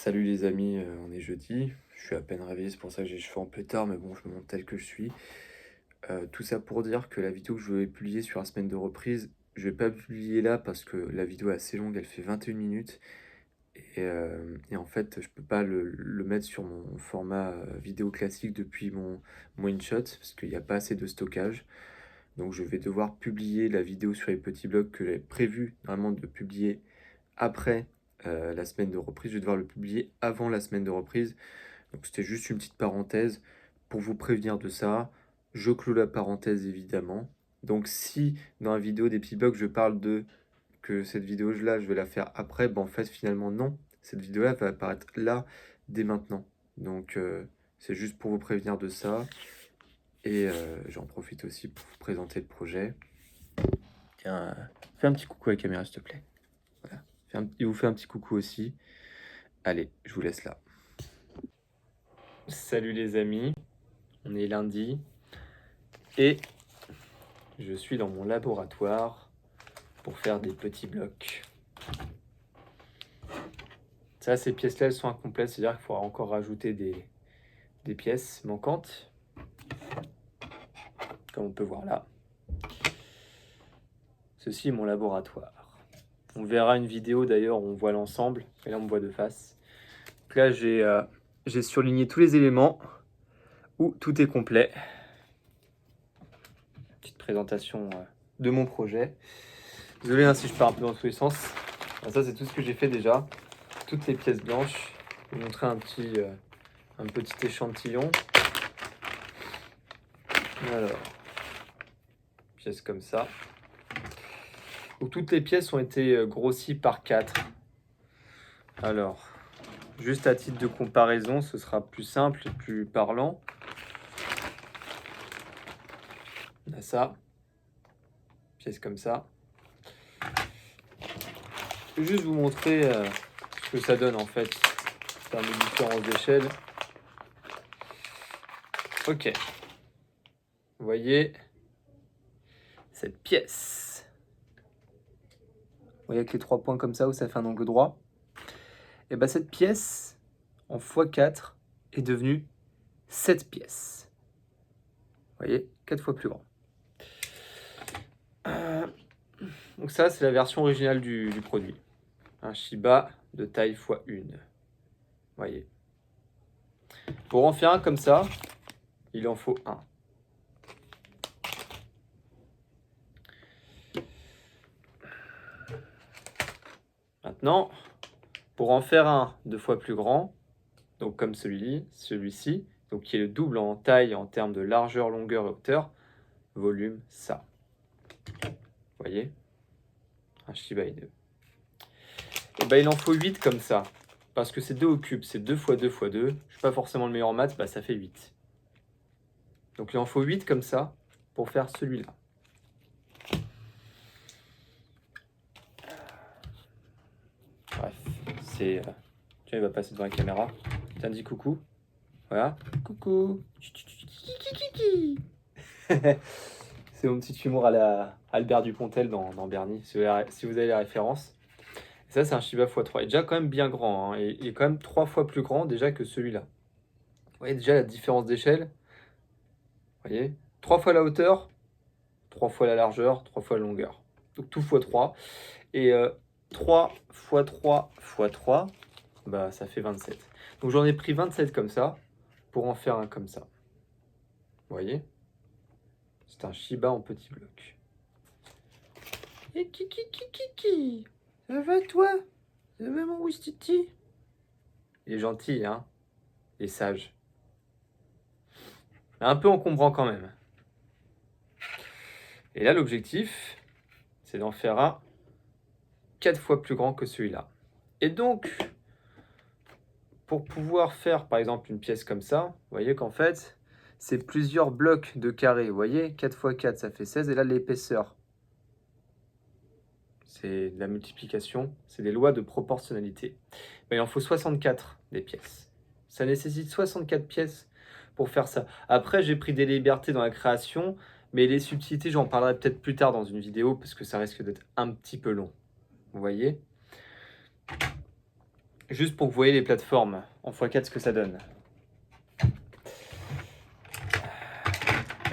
Salut les amis, on est jeudi. Je suis à peine réveillé, c'est pour ça que j'ai les cheveux un peu tard, mais bon, je me montre tel que je suis. Tout ça pour dire que la vidéo que je vais publier sur la semaine de reprise, je vais pas publier là parce que la vidéo est assez longue, elle fait 21 minutes. Et en fait, je peux pas le mettre sur mon format vidéo classique depuis mon InShot parce qu'il n'y a pas assez de stockage. Donc je vais devoir publier la vidéo sur les petits blogs que j'avais prévu normalement de publier après la semaine de reprise. Je vais devoir le publier avant la semaine de reprise. Donc c'était juste une petite parenthèse pour vous prévenir de ça. Je clôt la parenthèse évidemment. Donc si dans la vidéo des petits blogs je parle de que cette vidéo là je vais la faire après, ben en fait finalement non. Cette vidéo là va apparaître là dès maintenant. Donc c'est juste pour vous prévenir de ça. Et j'en profite aussi pour vous présenter le projet. Tiens, fais un petit coucou à la caméra s'il te plaît. Voilà. Il vous fait un petit coucou aussi. Allez, je vous laisse là. Salut les amis, on est lundi et je suis dans mon laboratoire pour faire des petits blocs. Ça, ces pièces-là, elles sont incomplètes, c'est-à-dire qu'il faudra encore rajouter des pièces manquantes, comme on peut voir là. Ceci est mon laboratoire. On verra une vidéo d'ailleurs où on voit l'ensemble, et là on me voit de face. Donc là, j'ai surligné tous les éléments où tout est complet. Petite présentation de mon projet. Désolé hein, si je pars un peu dans tous les sens. Alors ça, c'est tout ce que j'ai fait déjà. Toutes les pièces blanches. Je vais vous montrer un petit échantillon. Alors, pièces comme ça. Donc toutes les pièces ont été grossies par 4. Alors, juste à titre de comparaison, ce sera plus simple et plus parlant. On a ça. Pièces comme ça. Je vais juste vous montrer ce que ça donne en fait en termes de différence d'échelle. Ok. Vous voyez cette pièce. Vous voyez avec les 3 points comme ça où ça fait un angle droit. Et bien cette pièce en x4 est devenue 7 pièces. Vous voyez, 4 fois plus grand. Donc ça, c'est la version originale du produit. Un Shiba de taille x1. Vous voyez. Pour en faire un comme ça, il en faut un. Maintenant, pour en faire un 2 fois plus grand, donc comme celui-ci, donc qui est le double en taille en termes de largeur, longueur et hauteur, volume, ça. Vous voyez, un Shiba Inu. Et ben, il en faut 8 comme ça, parce que c'est 2 au cube, c'est 2 fois 2 fois 2. Je ne suis pas forcément le meilleur en maths, bah, ça fait 8. Donc il en faut 8 comme ça pour faire celui-là. Bref, c'est... Tiens, il va passer devant la caméra. Tiens, dis coucou. Voilà. Coucou. C'est mon petit humour à la Albert Dupontel dans Bernie, si vous avez la référence. Et ça, c'est un Shiba x3. Il est déjà quand même bien grand. Hein, et il est quand même 3 fois plus grand déjà que celui-là. Vous voyez déjà la différence d'échelle. Vous voyez, 3 fois la hauteur, 3 fois la largeur, 3 fois la longueur. Donc tout x3. Et 3 x 3 x 3, bah, ça fait 27. Donc j'en ai pris 27 comme ça pour en faire un comme ça. Vous voyez, c'est un Shiba en petit bloc. Et kiki, ça va toi? Ça va mon Wistiti? Il est gentil, hein? Il est sage. Un peu encombrant quand même. Et là, l'objectif, c'est d'en faire un 4 fois plus grand que celui-là. Et donc, pour pouvoir faire, par exemple, une pièce comme ça, vous voyez qu'en fait, c'est plusieurs blocs de carré. Vous voyez, 4 fois 4, ça fait 16. Et là, l'épaisseur, c'est de la multiplication. C'est des lois de proportionnalité. Ben, il en faut 64 des pièces. Ça nécessite 64 pièces pour faire ça. Après, j'ai pris des libertés dans la création, mais les subtilités, j'en parlerai peut-être plus tard dans une vidéo, parce que ça risque d'être un petit peu long. Vous voyez? Juste pour que vous voyez les plateformes en x4 ce que ça donne.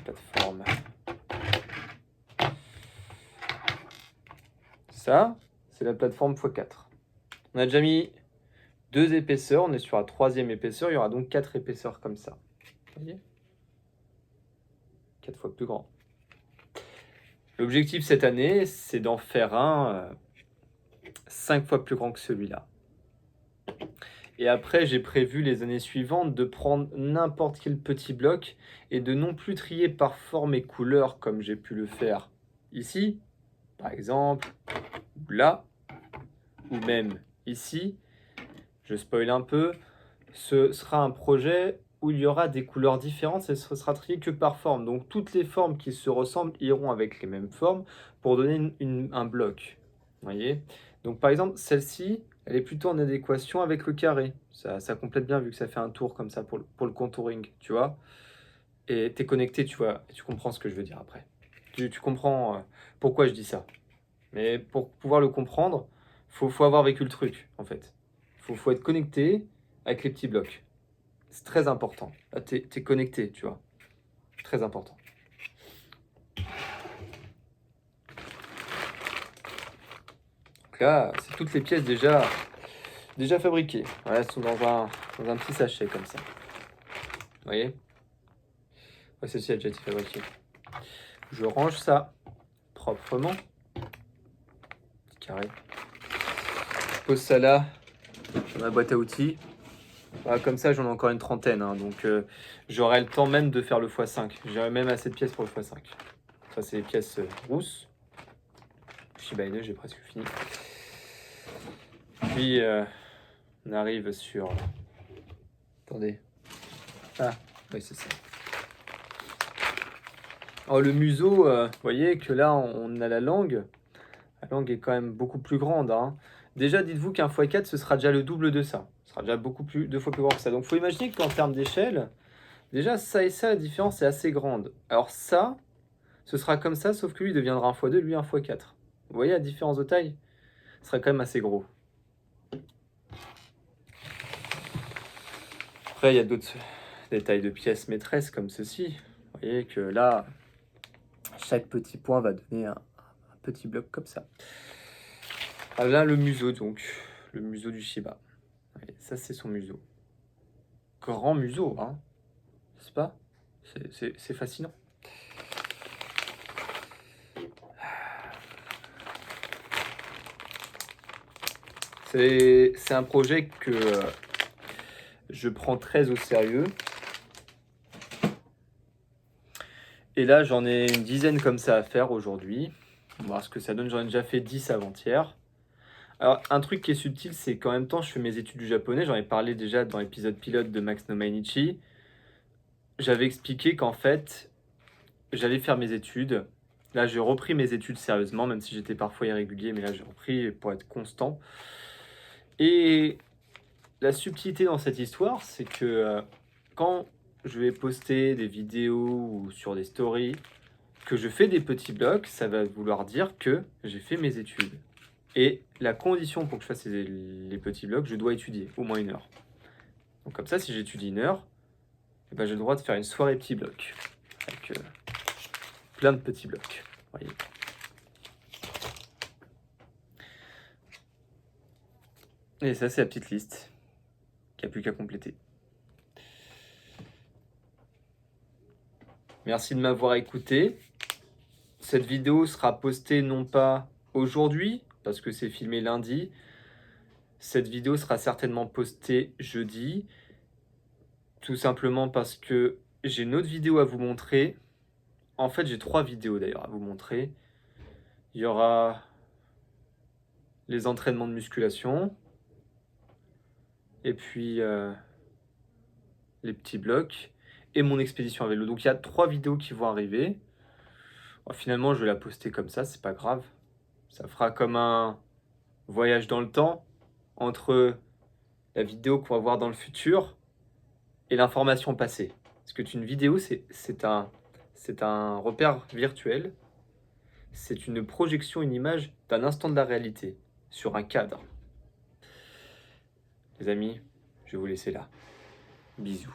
Plateforme. Ça, c'est la plateforme x4. On a déjà mis 2 épaisseurs, on est sur la 3e épaisseur, il y aura donc 4 épaisseurs comme ça. Vous voyez ? 4 fois plus grand. L'objectif cette année, c'est d'en faire un 5 fois plus grand que celui-là. Et après, j'ai prévu les années suivantes de prendre n'importe quel petit bloc et de non plus trier par forme et couleur comme j'ai pu le faire ici, par exemple, ou là, ou même ici. Je spoil un peu, ce sera un projet où il y aura des couleurs différentes et ce sera trié que par forme. Donc toutes les formes qui se ressemblent iront avec les mêmes formes pour donner un bloc. Vous voyez ? Donc par exemple, celle-ci, elle est plutôt en adéquation avec le carré. Ça complète bien vu que ça fait un tour comme ça pour le contouring, tu vois. Et t'es connecté, tu vois, et tu comprends ce que je veux dire après. Tu comprends pourquoi je dis ça. Mais pour pouvoir le comprendre, faut avoir vécu le truc, en fait. Faut être connecté avec les petits blocs. C'est très important. Là, t'es connecté, tu vois. Très important. Donc là, c'est toutes les pièces déjà fabriquées. Voilà, elles sont dans un petit sachet comme ça. Vous voyez ? Ouais, celle-ci a déjà été fabriquée. Je range ça proprement. Petit carré. Je pose ça là, dans ma boîte à outils. Voilà, comme ça, j'en ai encore une trentaine. Hein, donc, j'aurai le temps même de faire le x5. J'aurai même assez de pièces pour le x5. Ça, c'est les pièces rousses. Shiba Inu, j'ai presque fini. Puis, on arrive sur... Attendez. Ah, oui, c'est ça. Oh, le museau, vous voyez que là, on a la langue. La langue est quand même beaucoup plus grande. Hein. Déjà, dites-vous qu'un x4, ce sera déjà le double de ça. Ce sera déjà deux fois plus grand que ça. Donc, il faut imaginer qu'en termes d'échelle, déjà, ça et ça, la différence est assez grande. Alors ça, ce sera comme ça, sauf que lui deviendra un x2, lui un x4. Vous voyez la différence de taille ? Ce sera quand même assez gros. Après, il y a d'autres détails de pièces maîtresses comme ceci. Vous voyez que là, chaque petit point va donner un petit bloc comme ça. Ah, là, le museau, donc. Le museau du Shiba. Voyez, ça, c'est son museau. Grand museau, hein ? N'est-ce pas ? C'est fascinant. C'est un projet que je prends très au sérieux. Et là, j'en ai une dizaine comme ça à faire aujourd'hui. On va voir ce que ça donne. J'en ai déjà fait 10 avant-hier. Alors, un truc qui est subtil, c'est qu'en même temps, je fais mes études du japonais. J'en ai parlé déjà dans l'épisode pilote de Max no Mainichi. J'avais expliqué qu'en fait, j'allais faire mes études. Là, j'ai repris mes études sérieusement, même si j'étais parfois irrégulier, mais là, j'ai repris pour être constant. Et la subtilité dans cette histoire, c'est que quand je vais poster des vidéos ou sur des stories, que je fais des petits blocs, ça va vouloir dire que j'ai fait mes études. Et la condition pour que je fasse les petits blocs, je dois étudier au moins 1 heure. Donc comme ça, si j'étudie 1 heure, eh ben, j'ai le droit de faire une soirée petits blocs. Avec plein de petits blocs. Voyez. Et ça, c'est la petite liste qu'il n'y a plus qu'à compléter. Merci de m'avoir écouté. Cette vidéo sera postée non pas aujourd'hui, parce que c'est filmé lundi. Cette vidéo sera certainement postée jeudi. Tout simplement parce que j'ai une autre vidéo à vous montrer. En fait, j'ai 3 vidéos d'ailleurs à vous montrer. Il y aura les entraînements de musculation. Et puis les petits blocs. Et mon expédition à vélo. Donc il y a 3 vidéos qui vont arriver. Bon, finalement, je vais la poster comme ça, c'est pas grave. Ça fera comme un voyage dans le temps entre la vidéo qu'on va voir dans le futur et l'information passée. Parce que une vidéo, c'est un repère virtuel. C'est une projection, une image d'un instant de la réalité sur un cadre. Les amis, je vais vous laisser là. Bisous.